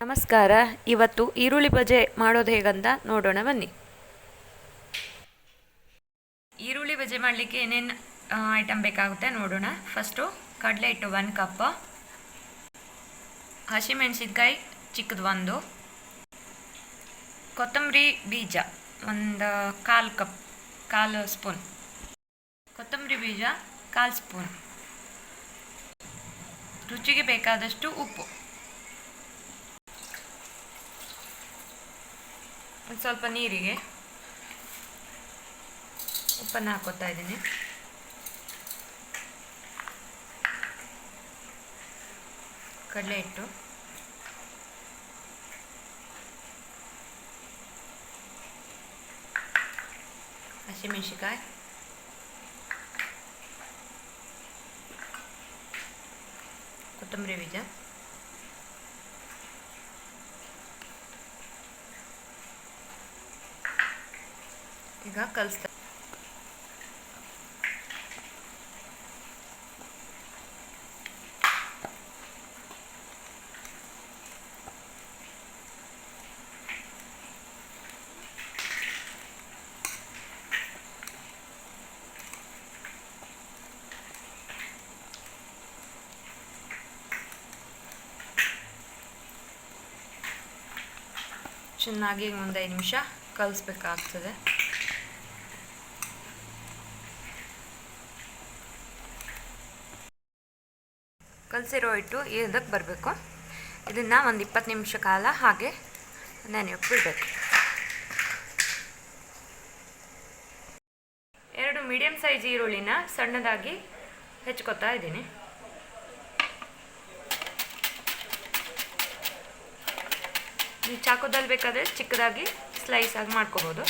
ನಮಸ್ಕಾರ. ಇವತ್ತು ಈರುಳ್ಳಿ ಬಜೆ ಮಾಡೋದು ಹೇಗಂತ ನೋಡೋಣ ಬನ್ನಿ. ಈರುಳ್ಳಿ ಬಜೆ ಮಾಡಲಿಕ್ಕೆ ಏನೇನು ಐಟಮ್ ಬೇಕಾಗುತ್ತೆ ನೋಡೋಣ. ಫಸ್ಟು ಕಡಲೆ ಹಿಟ್ಟು 1 ಕಪ್, ಹಸಿಮೆಣಸಿನ್ಕಾಯಿ ಚಿಕ್ಕದು 1, ಕೊತ್ತಂಬರಿ ಬೀಜ ಒಂದು ಕಾಲು ಸ್ಪೂನ್, ಕೊತ್ತಂಬರಿ ಬೀಜ 1/4 ಸ್ಪೂನ್, ರುಚಿಗೆ ಬೇಕಾದಷ್ಟು ಉಪ್ಪು, ಒಂದು ಸ್ವಲ್ಪ ನೀರಿಗೆ ಉಪ್ಪನ್ನು ಹಾಕೋತಾ ಇದ್ದೀನಿ. ಕಡಲೆ ಹಿಟ್ಟು, ಹಸಿಮೆಣಸಿಕಾಯಿ, ಕೊತ್ತಂಬರಿ ಬೀಜ, ಈಗ ಕಲಿಸ್ತಾ ಚೆನ್ನಾಗಿ ಒಂದು 5 ನಿಮಿಷ ಕಲಿಸ್ಬೇಕಾಗ್ತದೆ. ಕಲಸಿರೋ ಹಿಟ್ಟು ಇದಕ್ಕೆ ಬರಬೇಕು. ಇದನ್ನು ಒಂದು 20 ನಿಮಿಷ ಕಾಲ ಹಾಗೆ ನೆನೆಯೋಕ್ಕೆ ಬಿಡಬೇಕು. 2 ಮೀಡಿಯಮ್ ಸೈಜ್ ಈರುಳ್ಳಿನ ಸಣ್ಣದಾಗಿ ಹೆಚ್ಕೊತಾ ಇದ್ದೀನಿ. ನೀವು ಚಾಕುದಲ್ಲಿ ಬೇಕಾದರೆ ಚಿಕ್ಕದಾಗಿ ಸ್ಲೈಸ್ ಆಗಿ ಮಾಡ್ಕೋಬೋದು.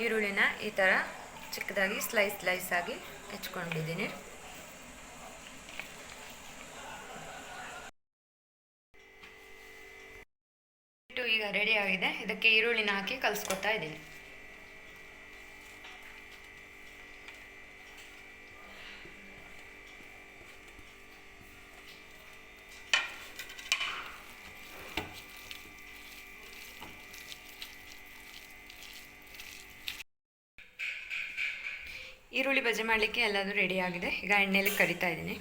ಈರುಳ್ಳಿನ ಈ ಥರ ಚಿಕ್ಕದಾಗಿ ಸ್ಲೈಸ್ ಆಗಿ ಹೆಚ್ಕೊಂಡಿದ್ದೀನಿ. ಈಗ ರೆಡಿ ಆಗಿದೆ. ಇದಕ್ಕೆ ಈರುಳ್ಳಿನ ಹಾಕಿ ಕಲಿಸ್ಕೊತಾ ಇದ್ದೀನಿ. ಈರುಳ್ಳಿ ಬಜೆ ಮಾಡಲಿಕ್ಕೆ ಎಲ್ಲದೂ ರೆಡಿ ಆಗಿದೆ. ಈಗ ಎಣ್ಣೆಯಲ್ಲಿ ಕರಿತಾ ಇದ್ದೀನಿ.